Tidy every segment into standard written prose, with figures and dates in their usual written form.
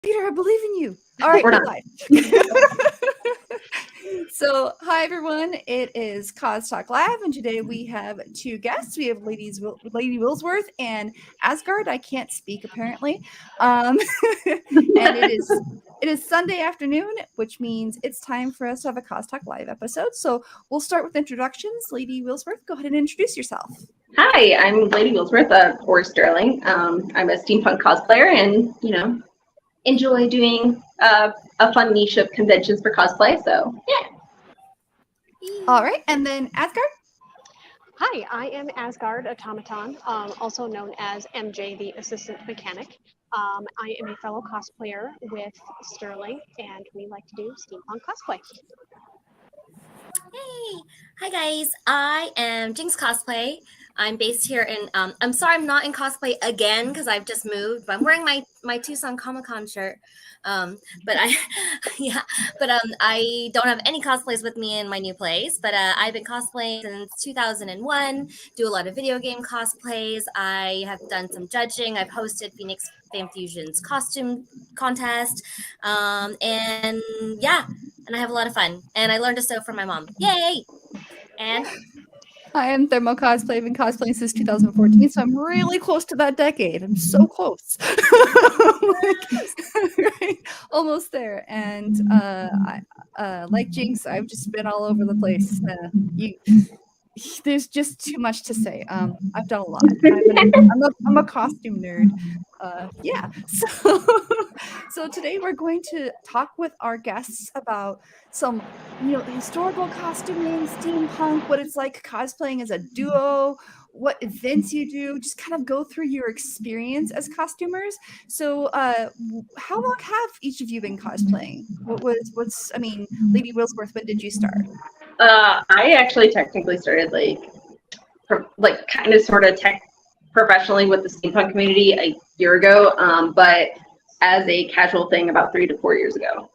Peter, I believe in you. All right, We're we're not. live. So, hi everyone. It is Cause Talk Live, and today we have two guests. We have Lady Wheelsworth and Asgard. I can't speak apparently, and it is Sunday afternoon, which means it's time for us to have a Cause Talk Live episode. So we'll start with introductions. Lady Wheelsworth, go ahead and introduce yourself. Hi, I'm Lady Wheelsworth, or Sterling. I'm a steampunk cosplayer, and enjoy doing a fun niche of conventions for cosplay. So yeah. All right, and then Asgard. Hi, I am Asgard Automaton, also known as MJ, the Assistant Mechanic. I am a fellow cosplayer with Sterling, and we like to do steampunk cosplay. Hey, hi guys. I am Jinx Cosplay. I'm based here in. I'm sorry, I'm not in cosplay again because I've just moved. But I'm wearing my Tucson Comic Con shirt. But I, yeah, but I don't have any cosplays with me in my new place. But I've been cosplaying since 2001. Do a lot of video game cosplays. I have done some judging. I've hosted Phoenix Fan Fusion's costume contest, and yeah. And I have a lot of fun. And I learned to sew from my mom. Yay! And I am Thermo Cosplay. I've been cosplaying since 2014, so I'm really close to that decade. I'm so close. Right? Almost there. And like Jinx, I've just been all over the place. There's just too much to say. I've done a lot. I'm a costume nerd. Yeah. So today we're going to talk with our guests about some, historical costuming, steampunk, what it's like cosplaying as a duo, what events you do, just kind of go through your experience as costumers. So, how long have each of you been cosplaying? Lady Wheelsworth, when did you start? I actually technically started kind of sort of professionally with the steampunk community a year ago, but as a casual thing about 3 to 4 years ago.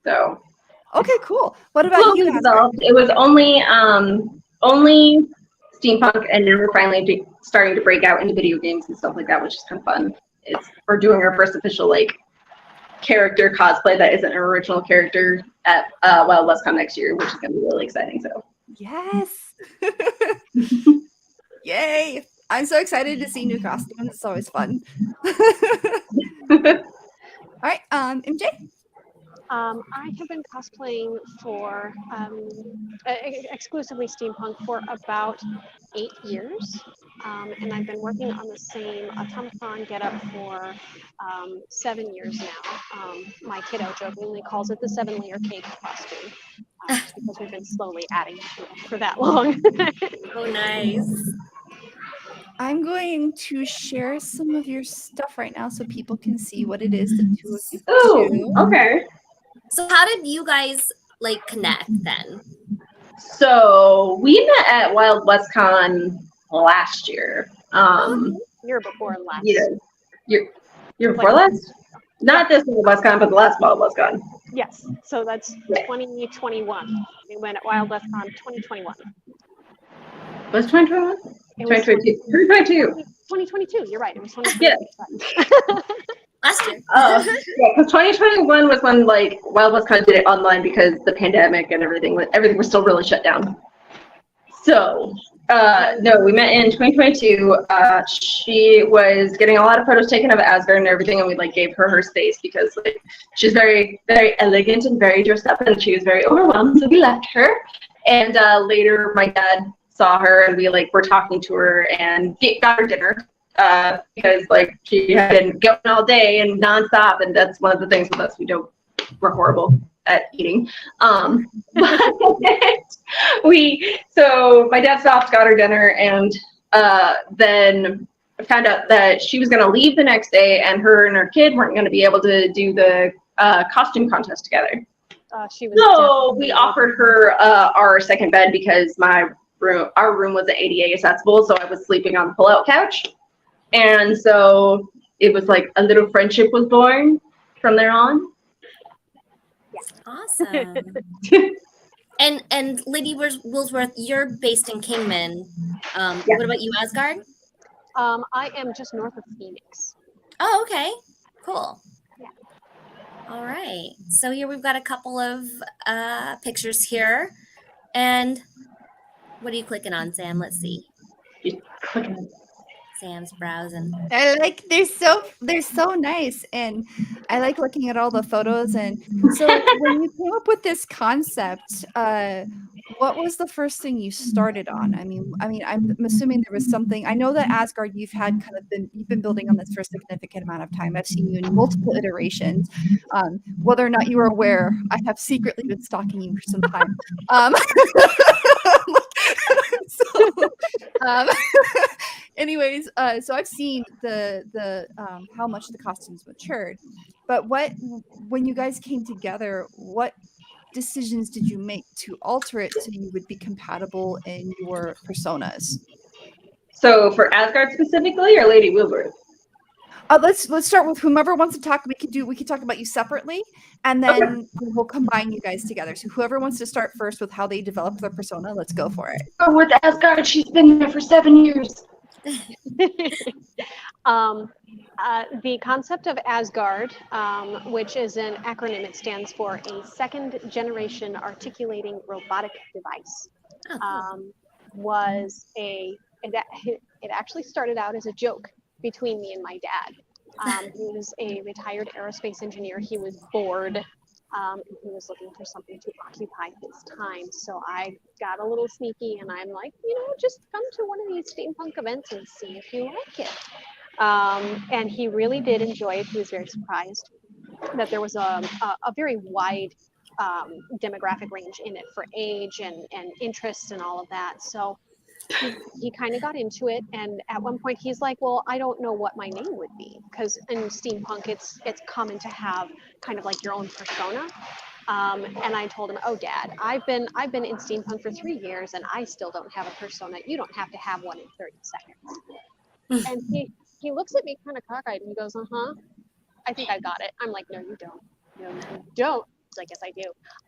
So okay, cool. What about you? It was only steampunk, and then we're finally starting to break out into video games and stuff like that, which is kind of fun. We're doing our first official character cosplay that isn't an original character at Wild WestCon next year, which is going to be really exciting. So yes. Yay. I'm so excited to see new costumes. It's always fun. All right, MJ? I have been cosplaying for exclusively steampunk for about 8 years. And I've been working on the same automaton getup for 7 years now. My kiddo jokingly calls it the 7-layer cake costume because we've been slowly adding to it for that long. oh, nice. I'm going to share some of your stuff right now so people can see what it is the two of you do. Okay. So how did you guys connect then? So we met at Wild WestCon last year. Year before last. Year before last? Not this Wild WestCon, but the last Wild WestCon. Yes. So that's 2021. We went at Wild WestCon 2021. Was 2021? 2022. 2022. You're right. It was 2022. Yeah. Last year. Yeah, because 2021 was when Wild WestCon did it online because the pandemic and everything was still really shut down. So no, we met in 2022. She was getting a lot of photos taken of Asgard and everything, and we gave her space because she's very, very elegant and very dressed up, and she was very overwhelmed, so we left her. And later my dad saw her, and we were talking to her and got her dinner. Because she had been going all day and nonstop, and that's one of the things with us. We're horrible at eating. So my dad stopped, got her dinner, and then found out that she was going to leave the next day, and her kid weren't going to be able to do the costume contest together. So we offered her our second bed because our room was ADA accessible, so I was sleeping on the pull-out couch. And so it was a little friendship was born from there on. Awesome. and Lady Wheelsworth, you're based in Kingman. Yeah. What about you, Asgard? I am just north of Phoenix. Oh, okay. Cool. Yeah. All right. So here we've got a couple of pictures here. And what are you clicking on, Sam? Let's see. Sam's browsing. I like they're so nice, and I like looking at all the photos. And so when you came up with this concept, what was the first thing you started on? I'm assuming there was something. I know that Asgard, you've been building on this for a significant amount of time. I've seen you in multiple iterations. Whether or not you were aware, I have secretly been stalking you for some time. So, anyways, so I've seen the how much the costumes matured, but when you guys came together, what decisions did you make to alter it so you would be compatible in your personas? So for Asgard specifically, or Lady Wheelsworth? Let's start with whomever wants to talk. We can talk about you separately, and then we'll combine you guys together. So whoever wants to start first with how they developed their persona, let's go for it. Oh, with Asgard, she's been there for 7 years. The concept of Asgard, which is an acronym, it stands for a second generation articulating robotic device, it actually started out as a joke between me and my dad. He was a retired aerospace engineer. He was bored. He was looking for something to occupy his time. So I got a little sneaky and I'm like, just come to one of these steampunk events and see if you like it. And he really did enjoy it. He was very surprised that there was a very wide demographic range in it for age and interest and all of that. So he kind of got into it, and at one point he's like, well, I don't know what my name would be, because in steampunk it's common to have kind of like your own persona. And I told him, oh Dad, I've been in steampunk for 3 years and I still don't have a persona. You don't have to have one in 30 seconds. And he looks at me kind of cockeyed and he goes, I think I got it. I'm like, no, you don't. No, you don't. I guess I do.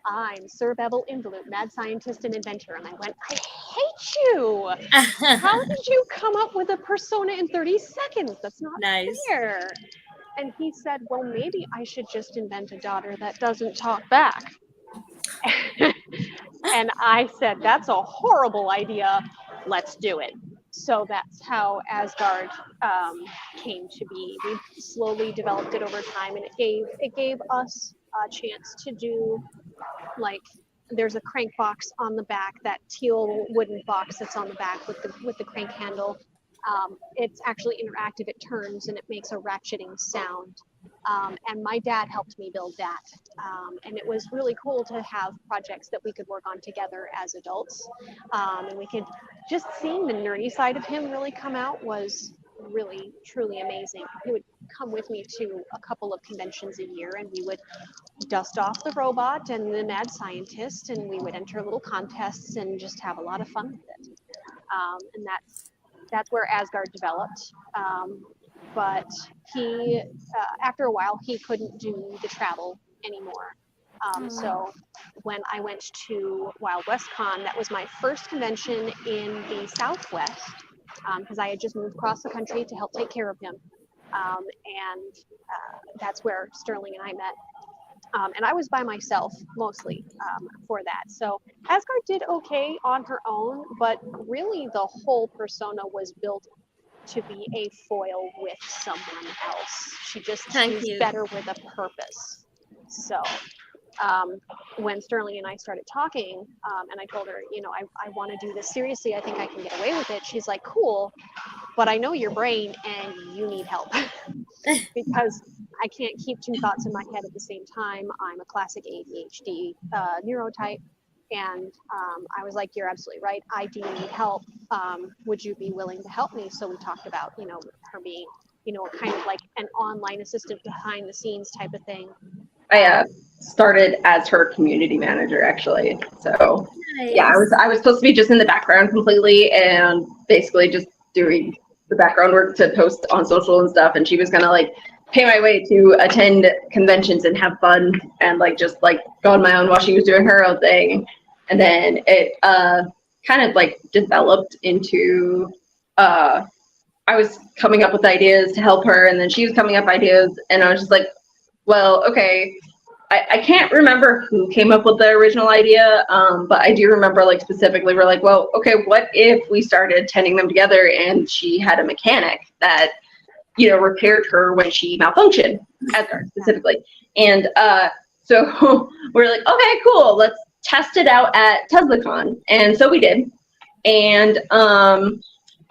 I'm Sir Bevel Involute, mad scientist and inventor. And I went, I hate you. How did you come up with a persona in 30 seconds? That's not fair. And he said, well, maybe I should just invent a daughter that doesn't talk back. And I said, that's a horrible idea. Let's do it. So that's how Asgard came to be. We slowly developed it over time, and it gave us a chance to do, like, there's a crank box on the back, that teal wooden box that's on the back with the crank handle. It's actually interactive. It turns and it makes a ratcheting sound. And my dad helped me build that. And it was really cool to have projects that we could work on together as adults. And we could, just seeing the nerdy side of him really come out was really, truly amazing. He would come with me to a couple of conventions a year, and we would dust off the robot and the mad scientist, and we would enter little contests and just have a lot of fun with it. And that's where Asgard developed. But he, after a while, he couldn't do the travel anymore. So when I went to Wild West Con, that was my first convention in the Southwest, because I had just moved across the country to help take care of him. And that's where Sterling and I met. And I was by myself mostly for that. So Asgard did okay on her own, but really the whole persona was built to be a foil with someone else. She's better with a purpose. So when Sterling and I started talking, and I told her, I want to do this seriously, I think I can get away with it. She's like, cool, but I know your brain and you need help. Because I can't keep two thoughts in my head at the same time. I'm a classic ADHD neurotype. And I was like, you're absolutely right. I do need help. Would you be willing to help me? So we talked about, her being, kind of like an online assistant behind the scenes type of thing. I started as her community manager, actually. So Nice. yeah, I was supposed to be just in the background completely and basically just doing the background work to post on social and stuff. And she was gonna like pay my way to attend conventions and have fun and just go on my own while she was doing her own thing. And then it kind of developed into I was coming up with ideas to help her, and then she was coming up with ideas, and I was just like, well, okay, I can't remember who came up with the original idea, but I do remember like specifically we're like, well, okay, what if we started tending them together and she had a mechanic that, you know, repaired her when she malfunctioned, Asgard specifically. And so we're like, okay, cool, let's test it out at TeslaCon. And so we did. And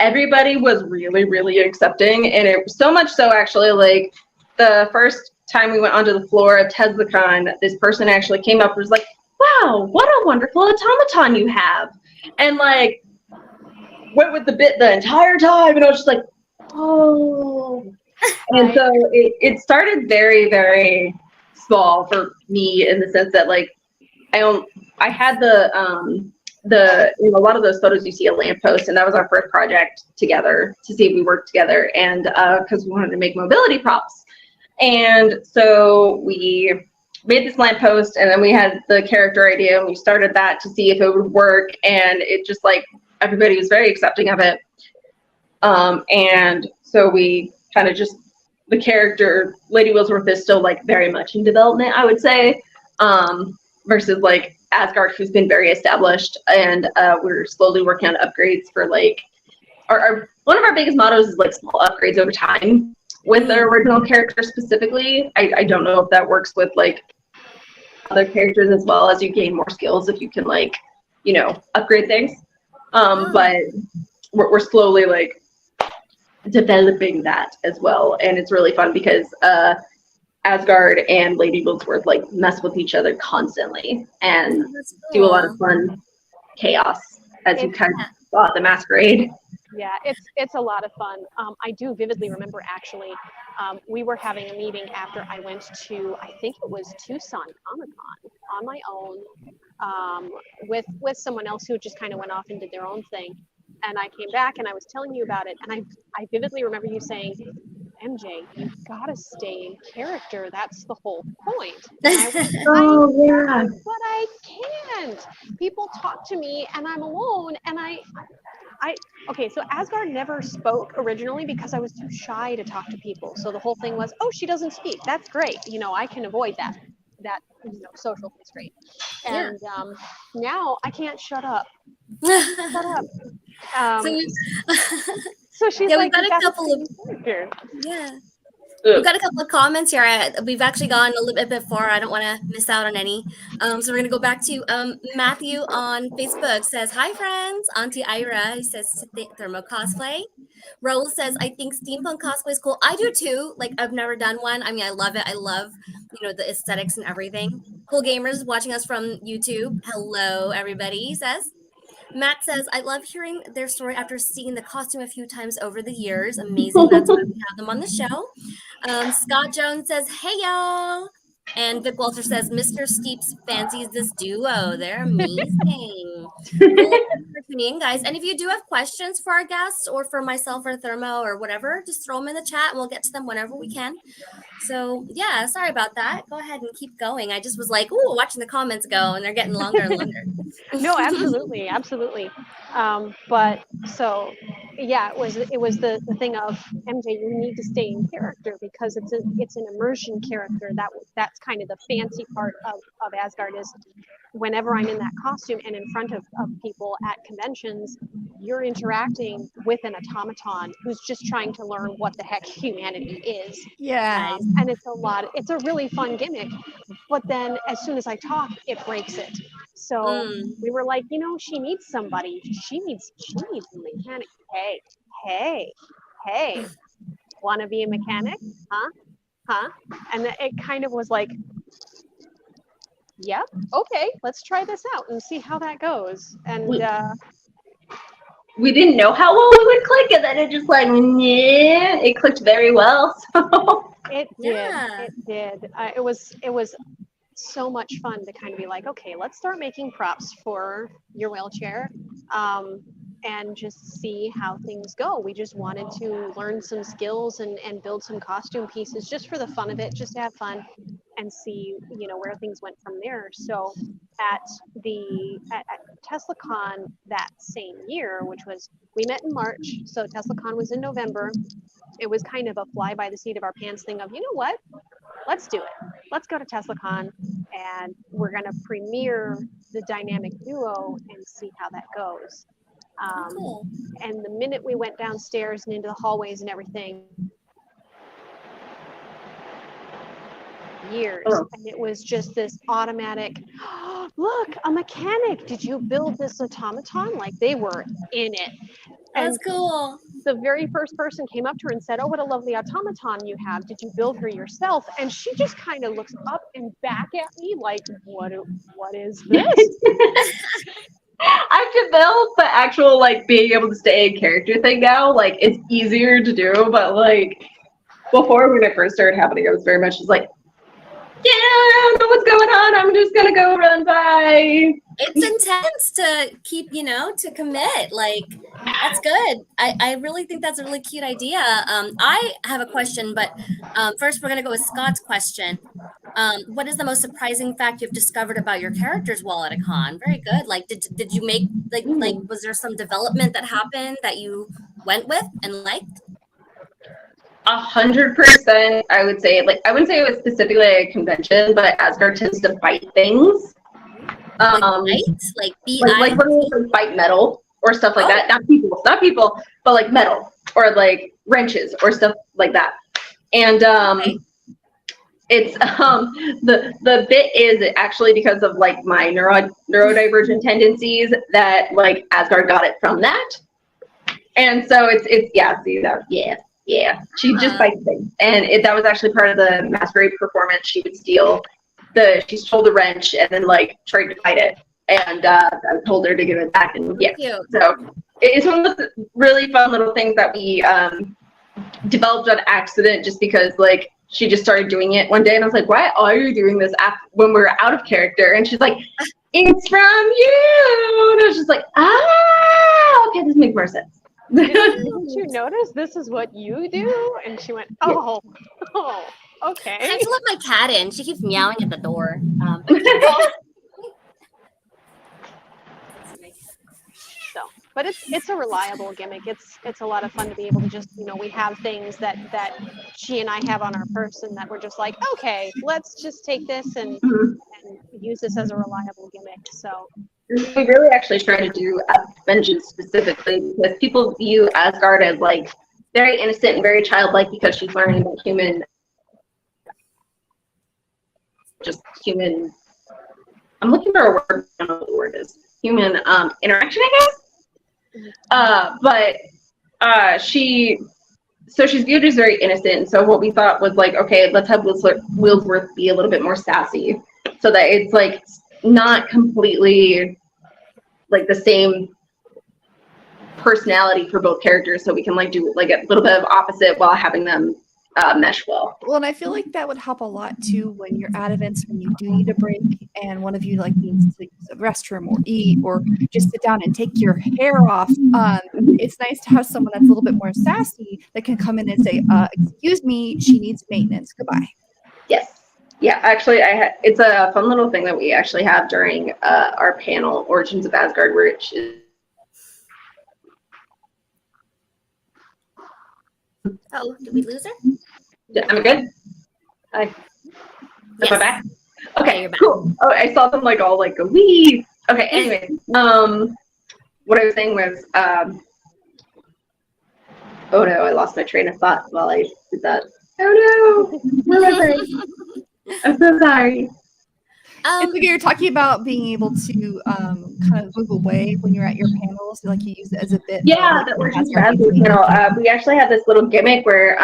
everybody was really, really accepting. And it was so much so actually, like the first time we went onto the floor of TeslaCon, this person actually came up and was like, wow, what a wonderful automaton you have. And like went with the bit the entire time. And I was just like, oh. And so it started very, very small for me in the sense that like I had the you know, a lot of those photos you see a lamppost, and that was our first project together to see if we worked together, and because we wanted to make mobility props. And so we made this lamppost, and then we had the character idea, and we started that to see if it would work, and it just like everybody was very accepting of it. And so we kind of just, the character Lady Wheelsworth is still like very much in development, I would say, versus like Asgard, who's been very established, and we're slowly working on upgrades for like our one of our biggest mottos is like small upgrades over time with the original character specifically. I don't know if that works with like other characters as well, as you gain more skills if you can like, you know, upgrade things. But we're slowly like developing that as well, and it's really fun because Asgard and Lady Wheelsworth like mess with each other constantly and do a lot of fun chaos, as you kind of saw at the masquerade. Yeah, it's a lot of fun. I do vividly remember actually, we were having a meeting after I went to, I think it was Tucson Comic-Con on my own, with someone else who just kind of went off and did their own thing. And I came back and I was telling you about it, and I vividly remember you saying, MJ, you've got to stay in character. That's the whole point. And I went, yeah. but I can't. People talk to me and I'm alone, and okay, so Asgard never spoke originally because I was too shy to talk to people. So the whole thing was, oh, she doesn't speak. That's great. You know, I can avoid that you know, social constraint. And now I can't shut up. Shut up. So she's like, we've got a couple of we've got a couple of comments here. We've actually gone a little bit far. I don't want to miss out on any. So we're gonna go back to Matthew on Facebook. Says, hi friends. Auntie Ira, he says thermo cosplay. Raul says, I think steampunk cosplay is cool. I do too. Like, I've never done one. I mean, I love it. I love, you know, the aesthetics and everything. Cool Gamers watching us from YouTube. Hello everybody, he says. Matt says, I love hearing their story after seeing the costume a few times over the years. Amazing. That's why we have them on the show. Scott Jones says, hey, y'all. And Vic Walter says, Mr. Steeps fancies this duo. They're amazing. Well, thanks for tuning in, guys. And if you do have questions for our guests or for myself or Thermo or whatever, just throw them in the chat and we'll get to them whenever we can. So, yeah, sorry about that. Go ahead and keep going. I just was like, ooh, watching the comments go, and they're getting longer and longer. No, absolutely, absolutely. But so, yeah, it was the thing of, MJ, you need to stay in character because it's an immersion character. That's kind of the fancy part of Asgard is whenever I'm in that costume and in front of people at conventions, you're interacting with an automaton who's just trying to learn what the heck humanity is. Yeah. And it's a really fun gimmick. But then as soon as I talk, it breaks it. So we were like, you know, she needs somebody. She needs a mechanic. Hey, want to be a mechanic? Huh? And it kind of was like, yep, okay, let's try this out and see how that goes. And we didn't know how well we would click, and then it just like, yeah, it clicked very well. So it did. It was so much fun to kind of be like, okay, let's start making props for your wheelchair. And just see how things go. We just wanted to learn some skills and build some costume pieces just for the fun of it, just to have fun and see, you know, where things went from there. So at TeslaCon that same year, which was, we met in March, so TeslaCon was in November. It was kind of a fly by the seat of our pants thing of, you know what, let's do it. let's go to TeslaCon and we're going to premiere the dynamic duo and see how that goes. Cool. And the minute we went downstairs and into the hallways and everything, years, and it was just this automatic, oh, look, a mechanic, did you build this automaton? Like, they were in it. And That's cool. the very first person came up to her and said, oh, what a lovely automaton you have. Did you build her yourself? And she just kind of looks up and back at me like, what is this? I've developed the actual, like, being able to stay in character thing now. Like, it's easier to do, but, like, before when it first started happening, I was very much just like, yeah, I don't know what's going on. I'm just going to go run by. It's intense to keep, to commit. Like, that's good. I really think that's a really cute idea. I have a question, but first we're going to go with Scott's question. What is the most surprising fact you've discovered about your characters while at a con? Very good. Like, did you make, like, was there some development that happened that you went with and liked? 100%, I would say. Like, I wouldn't say it was specifically a convention, but Asgard tends to fight things. Like Fight metal or stuff like that. Not people, but like metal or like wrenches or stuff like that. And it's the bit is actually because of like my neurodivergent tendencies that like Asgard got it from that. And so it's yeah. She just fights things, and that was actually part of the masquerade performance. She would steal she stole the wrench and then like tried to fight it, and I told her to give it back, and yeah. Cute. So it's one of the really fun little things that we developed on accident, just because like she just started doing it one day, and I was like, "Why are you doing this when we're out of character?" And she's like, "It's from you," and I was just like, okay, this makes more sense. Didn't you notice this is what you do? And she went, oh, okay. I have to let my cat in. She keeps meowing at the door. But it's a reliable gimmick. It's a lot of fun to be able to just, we have things that she and I have on our person that we're just like, okay, let's just take this and use this as a reliable gimmick. So we really actually try to do vengeance specifically because people view Asgard as like very innocent and very childlike because she's learning about human. I'm looking for a word. I don't know what the word is. Human interaction, I guess. But she's viewed as very innocent. And so what we thought was like, okay, let's have Wheelsworth be a little bit more sassy, so that it's like not completely like the same personality for both characters, so we can like do like a little bit of opposite while having them mesh well. Well, and I feel like that would help a lot too when you're at events when you do need a break and one of you like needs to use the restroom or eat or just sit down and take your hair off. It's nice to have someone that's a little bit more sassy that can come in and say, excuse me, she needs maintenance. Goodbye. Yes. Yeah, actually, it's a fun little thing that we actually have during our panel, Origins of Asgard, which is. Oh, did we lose her? Am I good? Hi. Yes. Am I back? Okay, you're back. cool. Oh, I saw them like all like go wee. Okay, anyway, what I was saying was, oh no, I lost my train of thought while I did that. Oh no, remember. I'm so sorry. It's like you're talking about being able to kind of move away when you're at your panels, like you use it as a bit. Yeah, that we're just we actually have this little gimmick where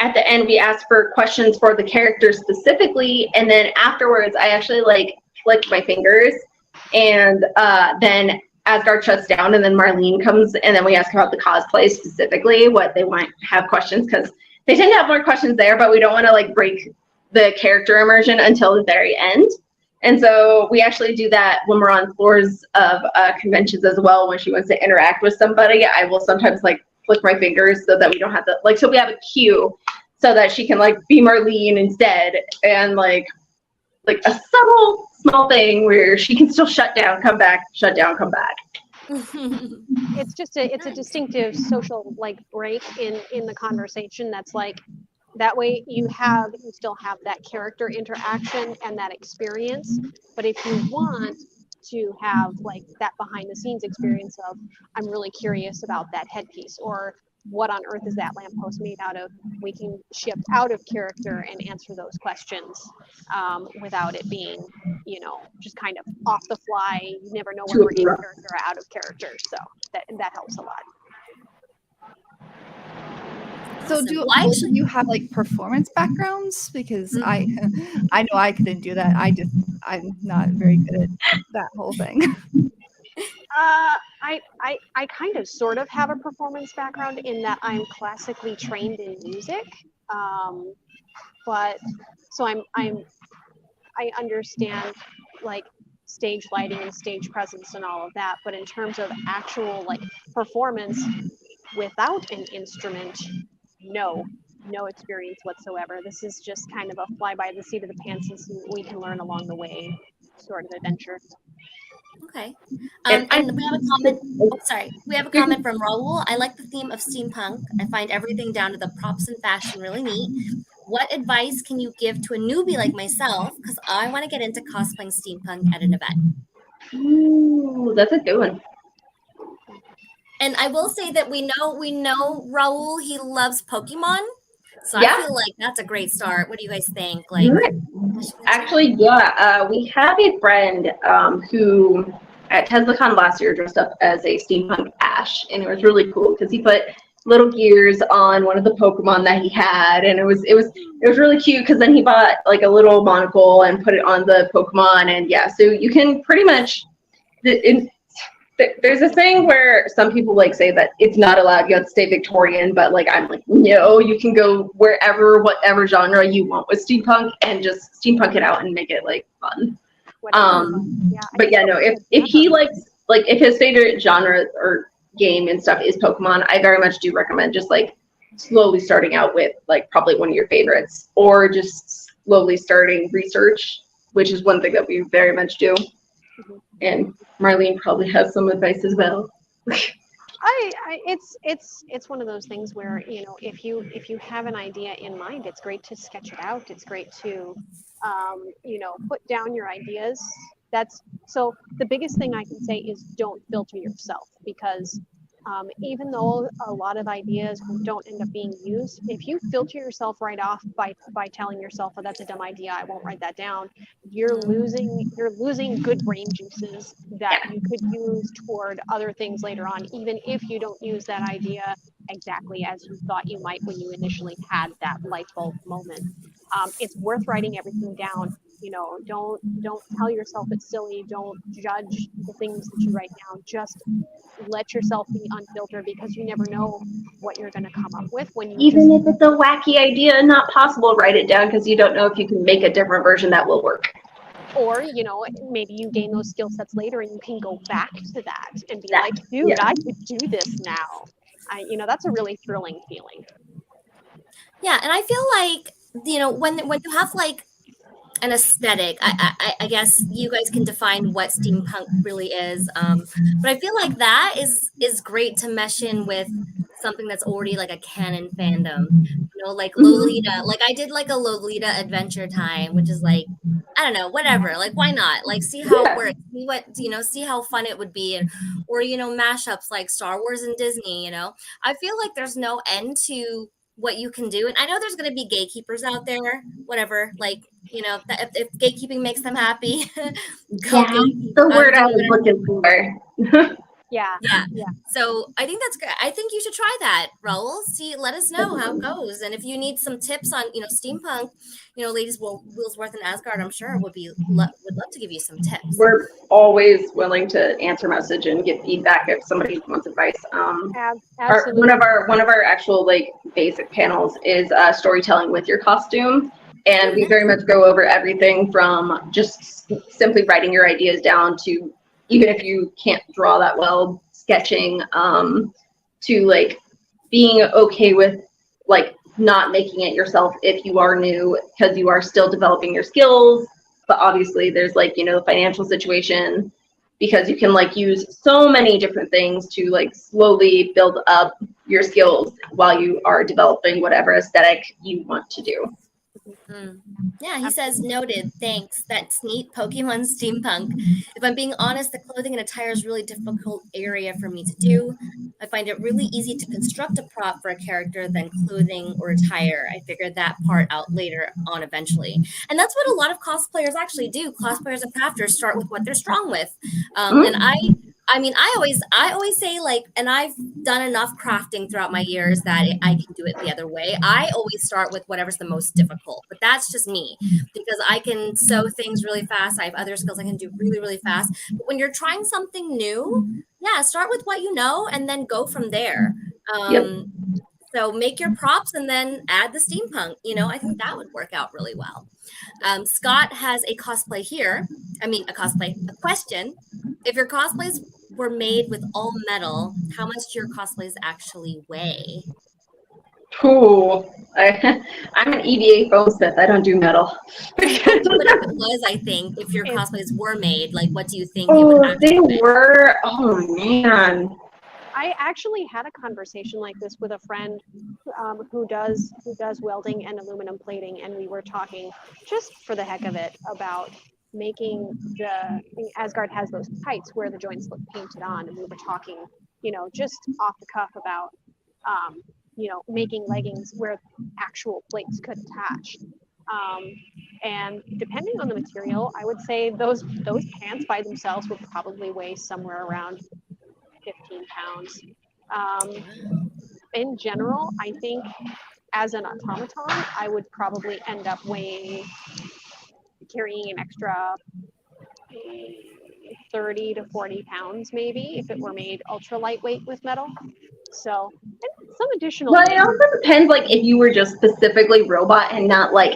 at the end we ask for questions for the character specifically, and then afterwards I actually like flick my fingers, and then Asgard shuts down, and then Marlene comes, and then we ask about the cosplay specifically, what they want to have questions, because they tend to have more questions there, but we don't want to like break the character immersion until the very end. And so we actually do that when we're on floors of conventions as well. When she wants to interact with somebody, I will sometimes like flick my fingers so that we don't have to like, so we have a cue so that she can like be Marlene instead, and like a subtle small thing where she can still shut down, come back, shut down, come back. It's just a distinctive social like break in the conversation that's like That way you still have that character interaction and that experience. But if you want to have like that behind the scenes experience of, I'm really curious about that headpiece, or what on earth is that lamppost made out of, we can shift out of character and answer those questions without it being, just kind of off the fly. You never know when we're in character or out of character. So that helps a lot. So do you have like performance backgrounds? Because I know I couldn't do that. I'm not very good at that whole thing. I kind of sort of have a performance background in that I'm classically trained in music. But so I understand like stage lighting and stage presence and all of that. But in terms of actual like performance without an instrument, no experience whatsoever. This is just kind of a fly by the seat of the pants and see what we can learn along the way sort of adventure. Okay. And we have a comment. Oh, sorry. We have a comment from Raul. I like the theme of steampunk. I find everything down to the props and fashion really neat. What advice can you give to a newbie like myself? Because I want to get into cosplaying steampunk at an event. Ooh, that's a good one. And I will say that we know Raul, he loves Pokemon. So Yeah. I feel like that's a great start. What do you guys think? Like, actually, yeah, we have a friend who at TeslaCon last year dressed up as a steampunk Ash, and it was really cool because he put little gears on one of the Pokemon that he had, and it was really cute because then he bought like a little monocle and put it on the Pokemon, and yeah, so you can pretty much. There's a thing where some people like say that it's not allowed, you have to stay Victorian, but like I'm like, no, you can go wherever, whatever genre you want with steampunk and just steampunk it out and make it like fun. But yeah, no, if he likes, like if his favorite genre or game and stuff is Pokemon, I very much do recommend just like slowly starting out with like probably one of your favorites, or just slowly starting research, which is one thing that we very much do. And Marlene probably has some advice as well. It's one of those things where, if you have an idea in mind, it's great to sketch it out. It's great to put down your ideas. So the biggest thing I can say is don't filter yourself, because even though a lot of ideas don't end up being used, if you filter yourself right off by telling yourself, oh, that's a dumb idea, I won't write that down, you're losing good brain juices that you could use toward other things later on, even if you don't use that idea exactly as you thought you might when you initially had that light bulb moment. It's worth writing everything down. Don't tell yourself it's silly. Don't judge the things that you write down. Just let yourself be unfiltered, because you never know what you're going to come up with when you if it's a wacky idea, not possible, write it down, because you don't know if you can make a different version that will work. Or, maybe you gain those skill sets later and you can go back to that and be like, dude, I could do this now. That's a really thrilling feeling. Yeah, and I feel like, when you have like an aesthetic, I guess you guys can define what steampunk really is. But I feel like that is great to mesh in with something that's already like a canon fandom. Like Lolita. Like I did like a Lolita Adventure Time, which is like, I don't know, whatever. Like why not? Like see how it works. See how fun it would be, or mashups like Star Wars and Disney. I feel like there's no end to what you can do. And I know there's going to be gatekeepers out there, whatever, like, if gatekeeping makes them happy. The word I was looking for. Yeah. So I think that's great. I think you should try that, Raul. Let us know how it goes. And if you need some tips on, steampunk, Ladies Wheelsworth and Asgard, I'm sure would love to give you some tips. We're always willing to answer message and get feedback if somebody wants advice. Absolutely. One of our actual like basic panels is storytelling with your costume. And we very much go over everything from just simply writing your ideas down to, even if you can't draw that well, sketching, to like being okay with like not making it yourself if you are new, because you are still developing your skills. But obviously there's like, the financial situation. because you can like use so many different things to like slowly build up your skills while you are developing whatever aesthetic you want to do. Mm. Yeah, he says, noted, thanks. That's neat. Pokemon steampunk. If I'm being honest, the clothing and attire is a really difficult area for me to do. I find it really easy to construct a prop for a character than clothing or attire. I figured that part out later on eventually. And that's what a lot of cosplayers actually do. Cosplayers and crafters start with what they're strong with. And I mean, I always say, like, and I've done enough crafting throughout my years that I can do it the other way. I always start with whatever's the most difficult, but that's just me because I can sew things really fast. I have other skills I can do really, really fast. But when you're trying something new, yeah, start with what you know and then go from there. So make your props and then add the steampunk. You know, I think that would work out really well. Scott has a cosplay here. A question. If your cosplays were made with all metal, how much do your cosplays actually weigh? Ooh, I'm an EVA foam smith. I don't do metal. But if it was, I think, if your cosplays were made, like, what do you think it Oh, would actually they weigh? were. Oh man. I actually had a conversation like this with a friend who does welding and aluminum plating, and we were talking just for the heck of it about making Asgard has those tights where the joints look painted on, and we were talking, you know, just off the cuff about you know, making leggings where actual plates could attach. And depending on the material, I would say those pants by themselves would probably weigh somewhere around 15 pounds. In general, I think as an automaton, I would probably end up carrying an extra 30 to 40 pounds maybe if it were made ultra lightweight with metal. So some additional. Well, it also depends, like if you were just specifically robot and not like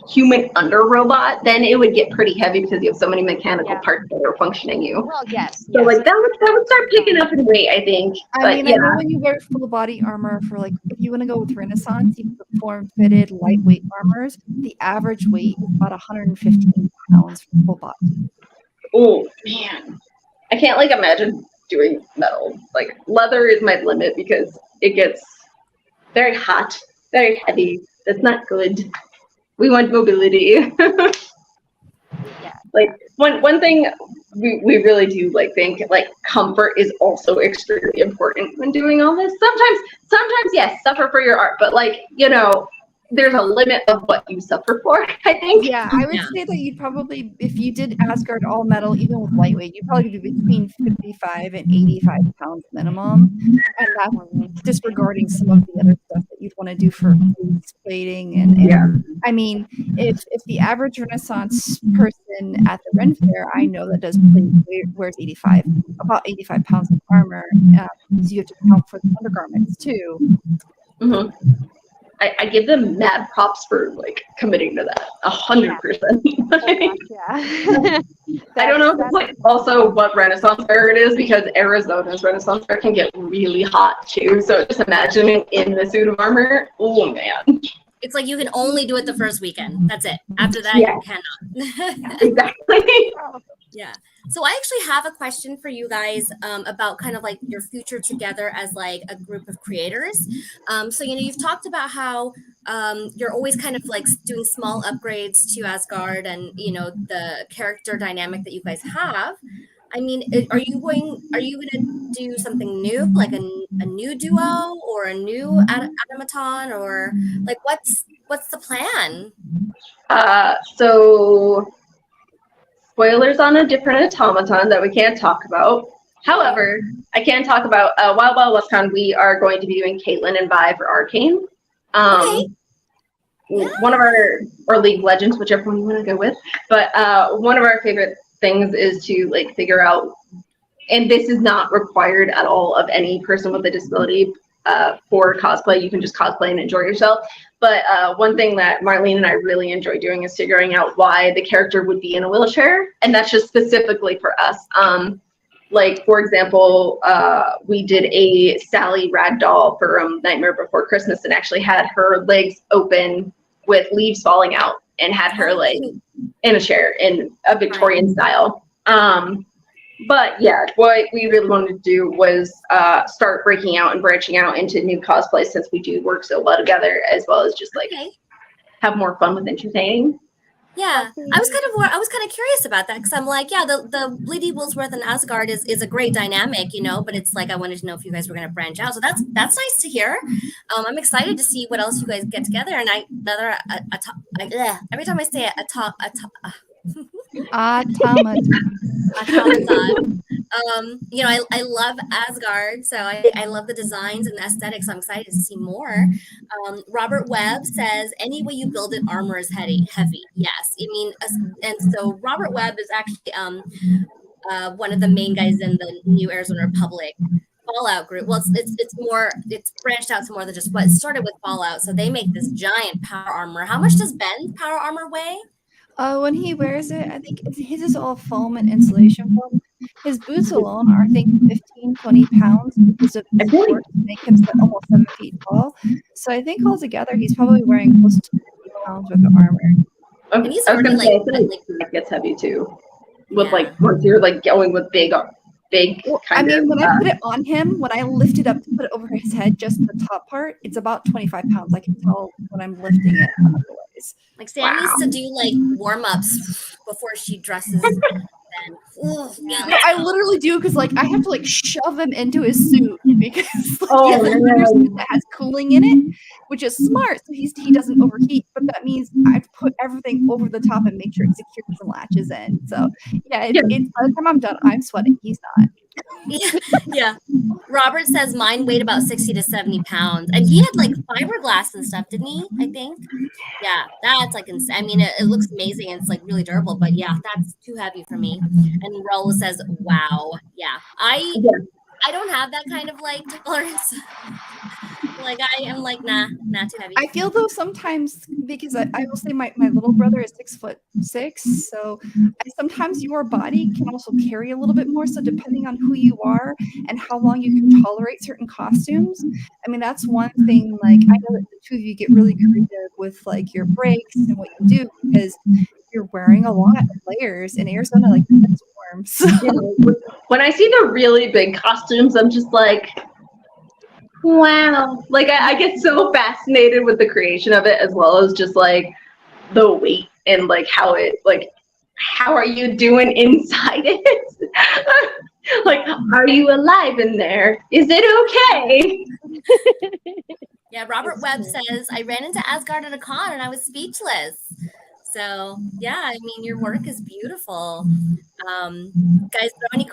human under robot, then it would get pretty heavy because you have so many mechanical parts that are functioning you. Well, yes. So like that would start picking up in weight, I think. I know when you wear full body armor for like, if you want to go with Renaissance, you put form fitted lightweight armors. The average weight is about 115 pounds for full body. Oh man, I can't like imagine doing metal. Like leather is my limit because it gets very hot, very heavy. That's not good. We want mobility. Like one thing we really do like think like comfort is also extremely important when doing all this. Sometimes yes, suffer for your art, but like, you know, there's a limit of what you suffer for, I think. Yeah, I would say that you'd probably, if you did Asgard all metal, even with lightweight, you'd probably be between 55 and 85 pounds minimum. And that's disregarding some of the other stuff that you'd want to do for plating. And I mean, if the average Renaissance person at the Ren Fair, I know that does plate wears about 85 pounds of armor. So you have to count for the undergarments too. Mm-hmm. I give them mad props for like committing to that 100%. Yeah. I don't know if it's like also what Renaissance Fair it is because Arizona's Renaissance Fair can get really hot too. So just imagining in the suit of armor, oh man. It's like you can only do it the first weekend. That's it. After that, you cannot. Exactly. Yeah. So I actually have a question for you guys about kind of like your future together as like a group of creators. So, you know, you've talked about how you're always kind of like doing small upgrades to Asgard and, you know, the character dynamic that you guys have. I mean, are you going to do something new, like a new duo or a new automaton, or like what's the plan? So spoilers on a different automaton that we can't talk about. However, I can talk about Wild Wild WestCon. We are going to be doing Caitlin and Vi for Arcane. Okay. One of our or League of Legends, whichever one you want to go with. But one of our favorite things is to like figure out, and this is not required at all of any person with a disability for cosplay. You can just cosplay and enjoy yourself. But one thing that Marlene and I really enjoy doing is figuring out why the character would be in a wheelchair, and that's just specifically for us. Like, for example, we did a Sally ragdoll for Nightmare Before Christmas and actually had her legs open with leaves falling out and had her like in a chair in a Victorian style. But yeah, what we really wanted to do was start breaking out and branching out into new cosplays since we do work so well together, as well as just like Okay. have more fun with entertaining. Yeah, I was kind of curious about that because I'm like, yeah, the Lady Wheelsworth and Asgard is a great dynamic, you know. But it's like I wanted to know if you guys were going to branch out, so that's nice to hear. I'm excited to see what else you guys get together. And every time I say it, automaton. You know, I love Asgard, so I love the designs and the aesthetics. I'm excited to see more. Robert Webb says, any way you build it, armor is heavy. Yes, I mean, and so Robert Webb is actually one of the main guys in the New Arizona Republic Fallout group. Well, it's branched out to more than just what it started with Fallout. So they make this giant power armor. How much does Ben's power armor weigh? When he wears it, I think his is all foam and insulation foam. His boots alone are, I think, 15, 20 pounds because of his work to make him almost 7 feet tall. So I think altogether, he's probably wearing close to 50 pounds worth of armor. And he's I was already gonna say, I feel like like gets heavy too. With Yeah. like once you're like going with big Well, kind of. when I put it on him, when I lift it up to put it over his head, just the top part, it's about 25 pounds. I can tell when I'm lifting it. Otherwise. Like Sam needs to do like warm-ups before she dresses Ben. Ooh, yeah. No, I literally do because like I have to like shove him into his suit because like, Oh, he has a leather no. suit that has cooling in it, which is smart, so he doesn't overheat. But that means I have to put everything over the top and make sure it secures and latches in. So yeah, it's by the time I'm done, I'm sweating. He's not. Yeah. Robert says mine weighed about 60 to 70 pounds. And he had like fiberglass and stuff, didn't he? I think. Yeah, that's like insane. I mean, it looks amazing and it's like really durable, but yeah, that's too heavy for me. And Raul says, wow. Yeah. I don't have that kind of like tolerance. Like I am like, nah, too heavy. I feel though sometimes because I will say my little brother is 6'6", so sometimes your body can also carry a little bit more. So depending on who you are and how long you can tolerate certain costumes, I mean that's one thing. Like I know that the two of you get really creative with like your breaks and what you do because you're wearing a lot of layers in Arizona, like the storm. So when I see the really big costumes, I'm just like, wow. Like I get so fascinated with the creation of it as well as just like the weight and like how are you doing inside it? Like, are you alive in there? Is it okay? Yeah, Robert Webb says, I ran into Asgard at a con and I was speechless. So yeah, I mean, your work is beautiful. Guys, throw any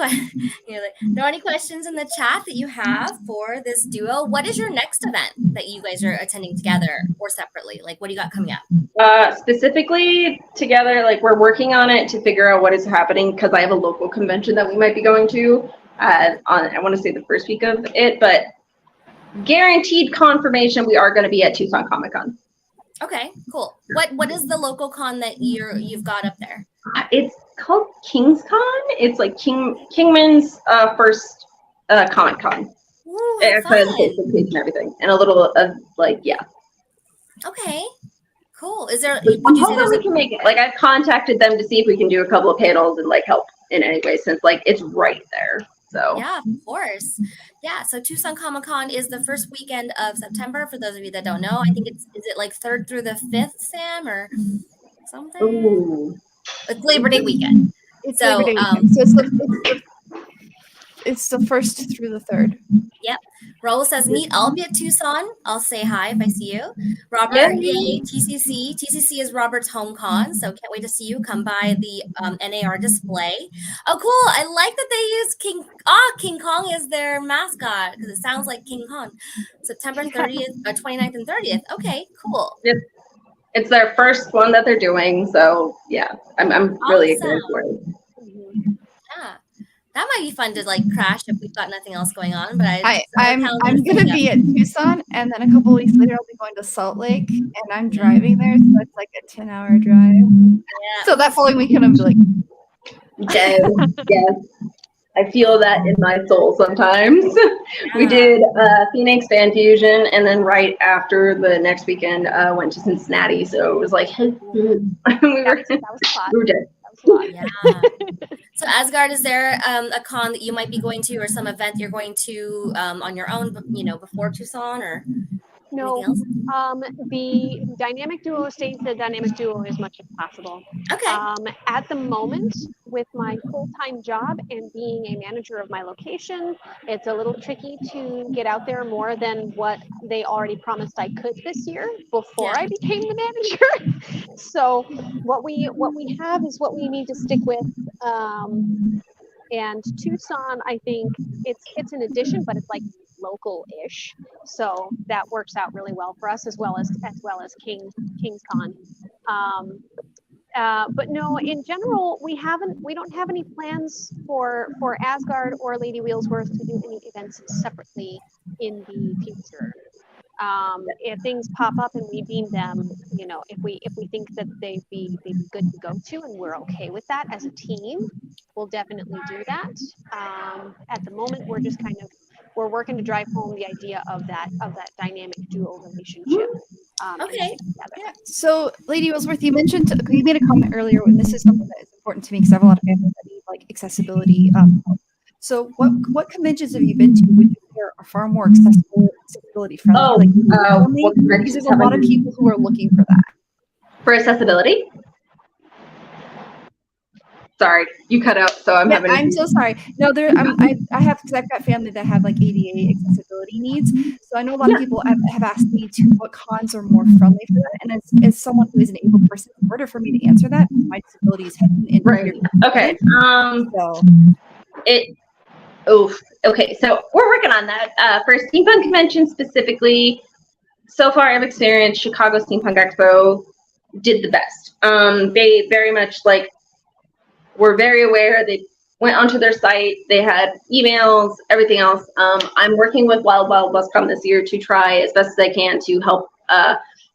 questions in the chat that you have for this duo. What is your next event that you guys are attending together or separately? Like, what do you got coming up? Specifically together, like we're working on it to figure out what is happening because I have a local convention that we might be going to on, I want to say the first week of it, but guaranteed confirmation we are going to be at Tucson Comic-Con. Okay, cool. What is the local con that you've got up there? It's called King's Con. It's like Kingman's first Comic Con. Ooh, It fun. has a Facebook page and everything, and a little of like Okay, cool. Is there? Hopefully we can make it. Like I've contacted them to see if we can do a couple of panels and like help in any way since like it's right there. So yeah, of course. Yeah, so Tucson Comic Con is the first weekend of September. For those of you that don't know, I think is it like 3rd through the 5th, Sam, or something? Ooh. It's Labor Day weekend. it's So, Labor Day weekend. So it's the 1st through the 3rd. Yep. Raul says, neat. I'll be at Tucson. I'll say hi if I see you. Robert, yay, TCC. TCC is Robert's home con, so can't wait to see you. Come by the NAR display. Oh, cool. I like that they use King Kong as their mascot because it sounds like King Kong. September 30th, 29th and 30th. Okay, cool. It's their first one that they're doing, so yeah, I'm really excited for it. Yeah. That might be fun to like crash if we've got nothing else going on. But I'm gonna be at Tucson, and then a couple weeks later I'll be going to Salt Lake, and I'm driving there, so it's like a 10-hour drive. Yeah. So that following weekend I'll be like, Yes, yes. I feel that in my soul sometimes. We did Phoenix Fan Fusion, and then right after the next weekend went to Cincinnati. So it was like we were That was fun. we were dead. That was a lot. Yeah. So Asgard, is there a con that you might be going to, or some event you're going to on your own, before Tucson, or No, anything else? the dynamic duo stays the dynamic duo as much as possible. Okay. At the moment, with my full-time job and being a manager of my location, it's a little tricky to get out there more than what they already promised I could this year before Yeah. I became the manager. So what we have is what we need to stick with. And Tucson, I think it's an addition, but it's like local-ish, so that works out really well for us, as well as King's Con. But no, in general, we don't have any plans for Asgard or Lady Wheelsworth to do any events separately in the future. If things pop up and we deem them, if we think that they'd be good to go to, and we're okay with that as a team, we'll definitely do that. At the moment, we're working to drive home the idea of that dynamic duo relationship. Okay. Yeah. So, Lady Wheelsworth, you made a comment earlier, and this is something that is important to me because I have a lot of families that need like accessibility. So, what conventions have you been to which are far more accessibility friendly? What Because conventions there's a have I lot of been to? people who are looking for that. For accessibility? Sorry, you cut out, so I'm having. I'm so sorry. No, I have, because I've got family that have like ADA accessibility needs. So I know a lot of people have asked me what cons are more friendly for that. And as someone who is an able person, it's harder for me to answer that because my disability is hidden in Right. Okay. Okay. So we're working on that. For steampunk convention specifically, so far I've experienced Chicago Steampunk Expo did the best. They very much were very aware. They went onto their site. They had emails, everything else. I'm working with Wild Wild WestCon this year to try as best as I can to help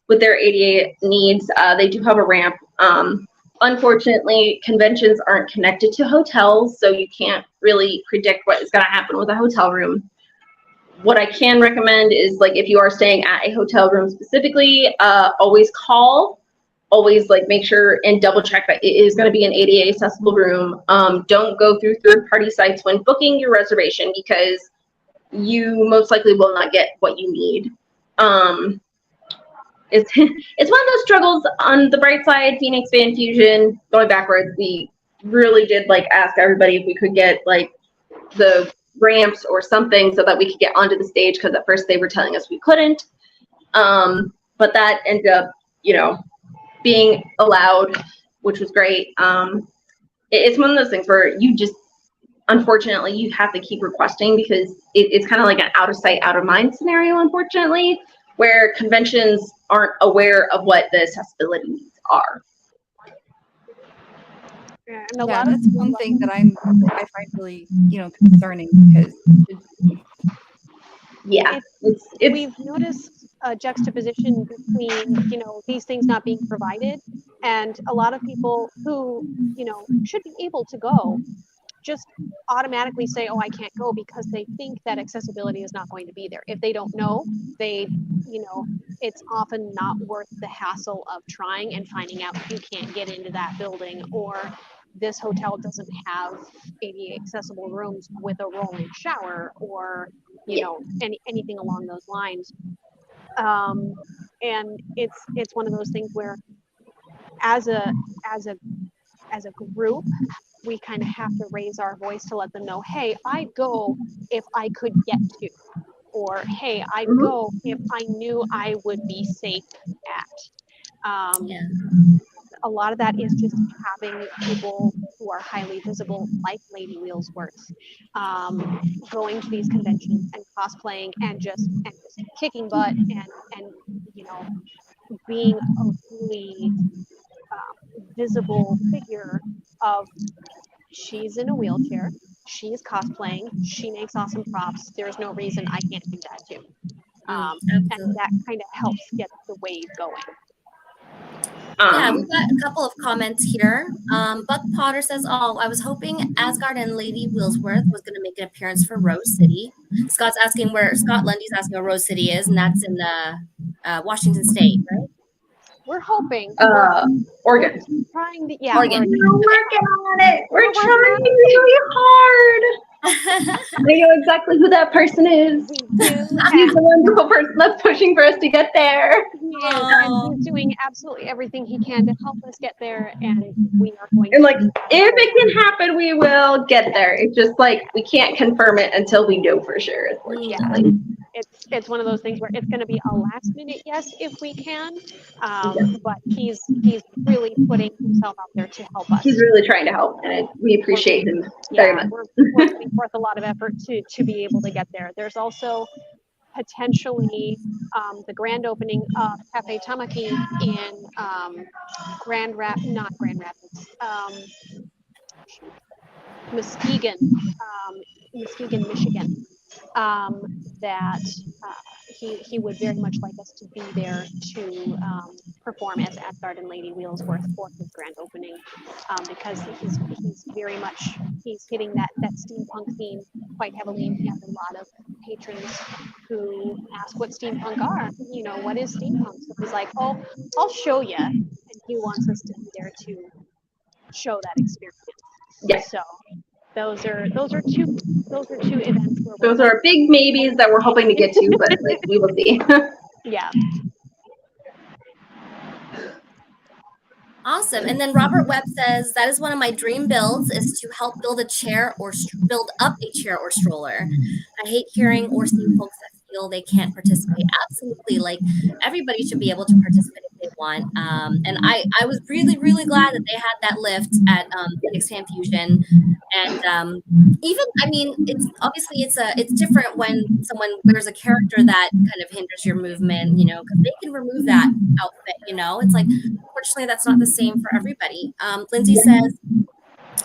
with their ADA needs. They do have a ramp. Unfortunately, conventions aren't connected to hotels, so you can't really predict what is going to happen with a hotel room. What I can recommend is, if you are staying at a hotel room specifically, always call. Always make sure and double check that it is going to be an ADA accessible room. Don't go through third-party sites when booking your reservation, because you most likely will not get what you need. It's one of those struggles. On the bright side, Phoenix Fan Fusion, going backwards, we really did ask everybody if we could get the ramps or something so that we could get onto the stage, because at first they were telling us we couldn't. But that ended up, being allowed, which was great. It's one of those things where you just, unfortunately, you have to keep requesting, because it's kind of like an out of sight, out of mind scenario, unfortunately, where conventions aren't aware of what the accessibility needs are. And that's one thing that I find really, concerning, because we've noticed a juxtaposition between, these things not being provided, and a lot of people who, should be able to go just automatically say, oh, I can't go, because they think that accessibility is not going to be there. If they don't know, it's often not worth the hassle of trying and finding out you can't get into that building, or this hotel doesn't have ADA accessible rooms with a rolling shower, or anything along those lines. And it's one of those things where, as a group, we kind of have to raise our voice to let them know, hey, I'd go if I could get to, or hey, I'd go if I knew I would be safe at. A lot of that is just having people who are highly visible, like Lady Wheelsworth, going to these conventions and cosplaying and just kicking butt and being a really visible figure of, she's in a wheelchair, she's cosplaying, she makes awesome props, there's no reason I can't do that too. And that kind of helps get the wave going. Yeah, we've got a couple of comments here. Buck Potter says, oh, I was hoping Asgard and Lady Wheelsworth was going to make an appearance for Rose City. Scott's asking Scott Lundy's asking where Rose City is, and that's in Washington State, right? We're hoping. Oregon. Trying to, yeah. Oregon. We're working on it. We're trying really hard. I know exactly who that person is. We do. He's the wonderful person that's pushing for us to get there. He is, and he's doing absolutely everything he can to help us get there, and we are going And to. like, if it can happen, we will get there. It's just like we can't confirm it until we know for sure. Unfortunately. It's one of those things where it's going to be a last minute yes if we can, but he's really putting himself out there to help us. He's really trying to help, and we appreciate him very much. We're putting forth a lot of effort to be able to get there. There's also potentially the grand opening of Cafe Tamaki in Muskegon, Michigan. That he would very much like us to be there to perform as Asgard and Lady Wheelsworth for his grand opening, because he's very much hitting that steampunk theme quite heavily, and he has a lot of patrons who ask what steampunk are. You know, what is steampunk? So he's like, oh, I'll show you, and he wants us to be there to show that experience. Yes. So those are two events. Those are big maybes that we're hoping to get to, but like, we will see. Yeah. Awesome. And then Robert Webb says, that is one of my dream builds, is to help build a chair or build up a chair or stroller. I hate hearing or seeing folks that feel they can't participate. Absolutely. Like, everybody should be able to participate if they want. And I was really, really glad that they had that lift at Phoenix Fan Fusion. And even, I mean, it's obviously it's different when someone wears a character that kind of hinders your movement, you know, because they can remove that outfit, you know. It's like, unfortunately, that's not the same for everybody. Lindsay says,